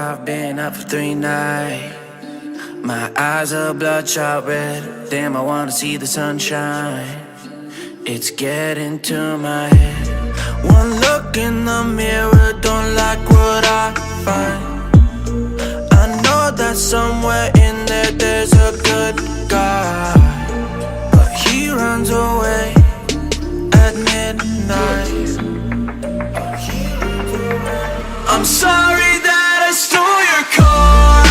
I've been up for 3 nights. My eyes are bloodshot red. Damn, I wanna see the sunshine. It's getting to my head. One look in the mirror, don't like what I find. I know that somewhere in there there's a good guy, but he runs away at midnight. I'm sorry that I stole your car.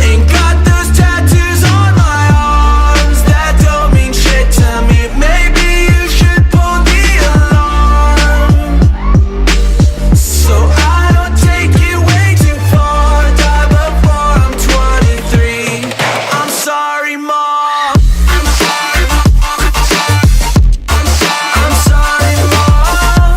Ain't got those tattoos on my arms that don't mean shit to me. Maybe you should pull the alarm, so I don't take it way too far. Die before I'm 23. I'm sorry, Mom. I'm sorry, Mom. I'm sorry, Mom.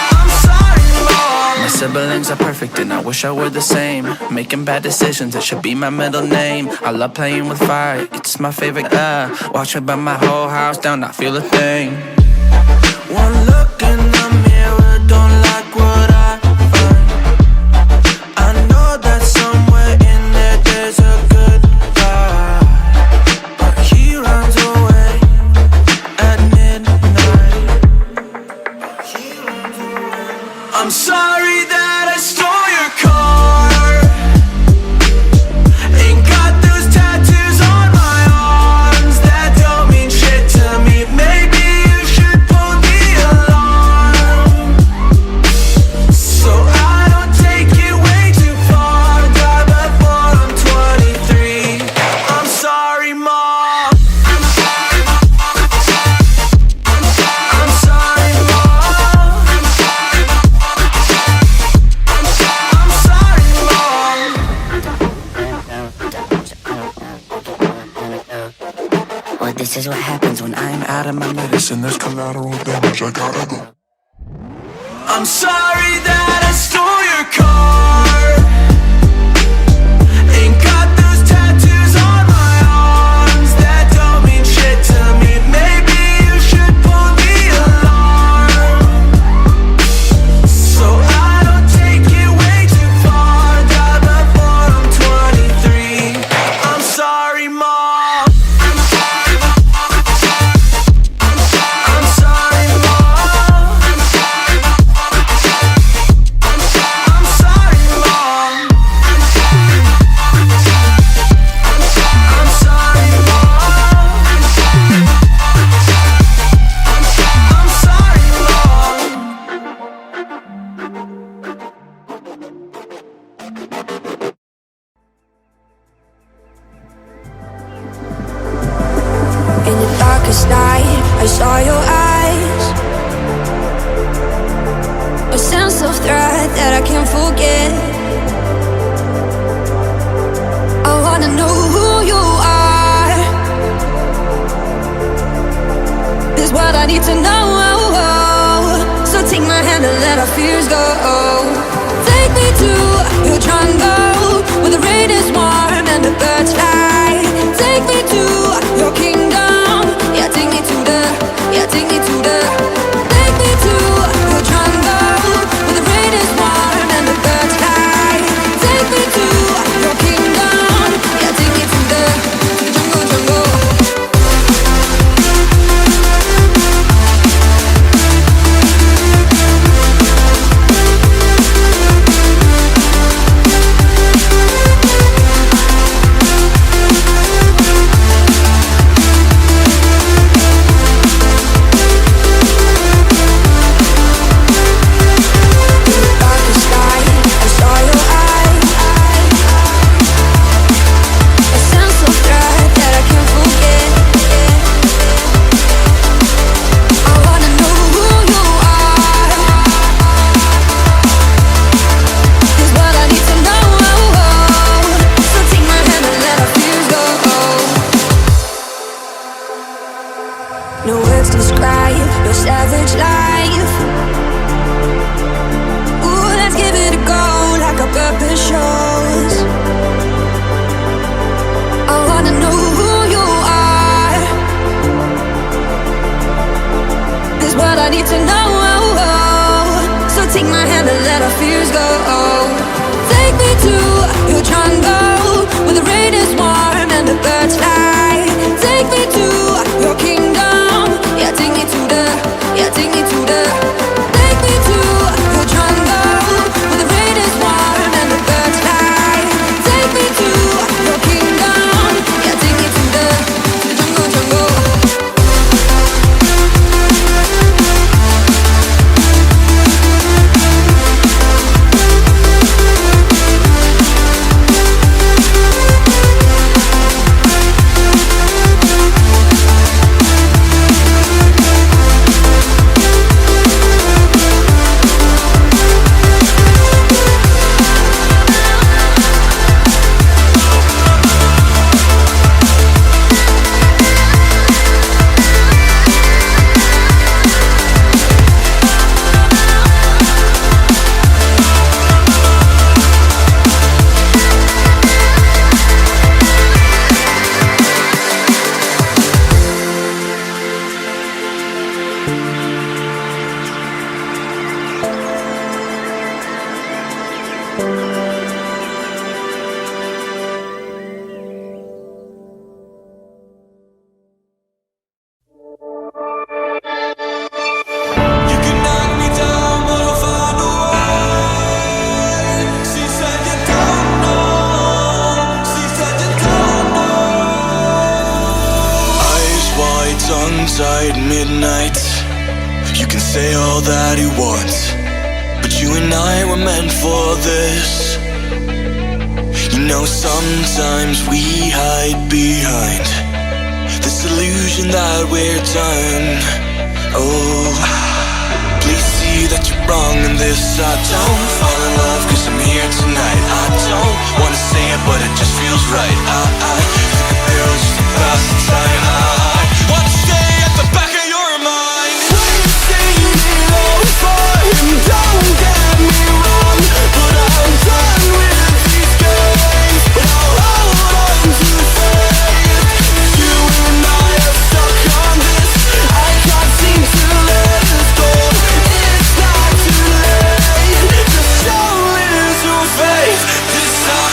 I'm sorry, Mom. My siblings are perfect and I wish I were the same. Making bad decisions, it should be my middle name. I love playing with fire, it's my favorite. Watch it burn my whole house down, not feel a thing. One look in the mirror, don't like what I find. I know that somewhere in there there's a good guy, but he runs away at midnight. I'm sorry that I stole your car. Ain't got those tattoos on my arms that don't mean shit to me. Maybe you should pull the alarm, so I don't take it way too far. Die before I'm 23. I'm sorry, Mom. I'm sorry, Mom. I'm sorry, Mom. I'm sorry, Mom. Well, this is what happens when I'm out of my medicine. There's collateral damage, I gotta go. I'm sorry that I stole your car. Ain't got those tattoos on my arms that don't mean shit to me. Maybe you should pull the alarm, so I don't take it way too far. Die before I'm 23. I'm sorry, Mom. I'm sorry, Mom. I'm sorry, Mom. I'm sorry, Mom. I'm sorry, Mom. I'm sorry, Mom. In the darkest night, I saw your eyes. A sense of threat that I can't forget. I wanna know who you are. This is what I need to know. So take my hand and let our fears go. Take me to your jungle, where the rain is warm and the birds fly. Take me to your kingdom. Yeah, take me to the, yeah, take me to the. Take me to your jungle, where the rain is warm and the birds fly. Take me to your kingdom. Yeah, take me to the jungle, jungle. No words describe your savage life. Ooh, let's give it a go like our purpose shows. I wanna know who you are. This is what I need to know. songs at midnight. You can say all that you want, but you and I were meant for this. You know, sometimes we hide behind this illusion that we're done. Oh, please see that you're wrong in this. I don't fall in love cause I'm here tonight. I don't wanna say it but it just feels right. I think a pill just to pass the time. I wanna stay at the back of your mind. We're saying it over and don't get me wrong, but I'm done with these games. But I'll hold on to faith. You and I are stuck on this. I can't seem to let us go. It's not too late. Just don't lose your faith this time.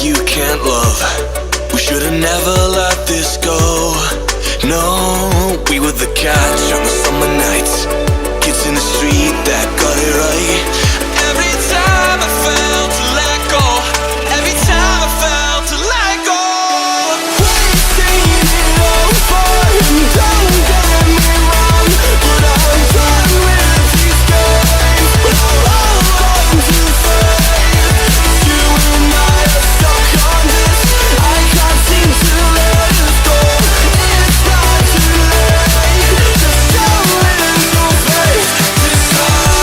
You can't love. We should've never let this go. No, we were the catch on the summer nights. Kids in the street that got it right. Every time I felt to let go. Every time I felt to let go. We're saying it over and don't get me wrong, but I'm done with these games. But I'll hold on to faith. You and I are stuck on this. I can't seem to let us go. It's not too late. Just don't lose your faith this time.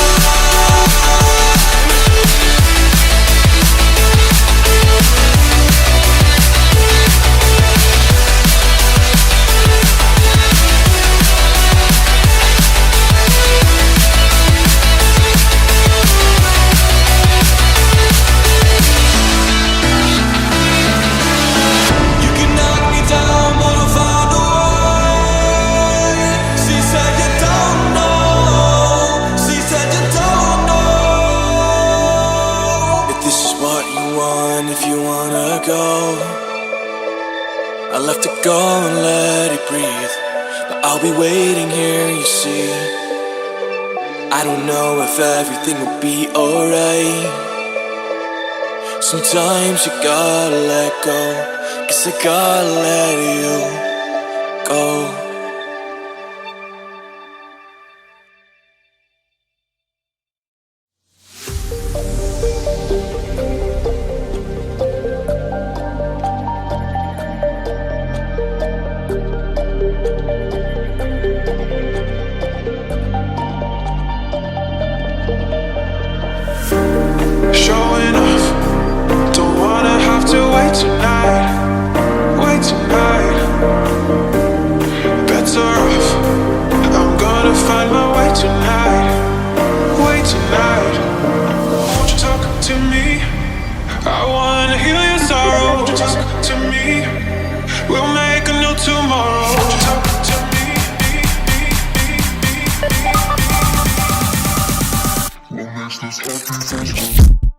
You can knock me down, but I'll find a way. She said you don't know. She said you don't know. If this is what you want, if you wanna go, I'll have to go and let it breathe. But I'll be waiting here, you see. I don't know if everything will be alright. Sometimes you gotta let go, 'cause I gotta let you go. Showing off, don't wanna have to wait tonight. Wait tonight, better off. I'm gonna find my way tonight. Wait tonight, won't you talk to me? I wanna heal your sorrow. Won't you talk to me? We'll make a new tomorrow. Won't you talk to me? What makes this happy?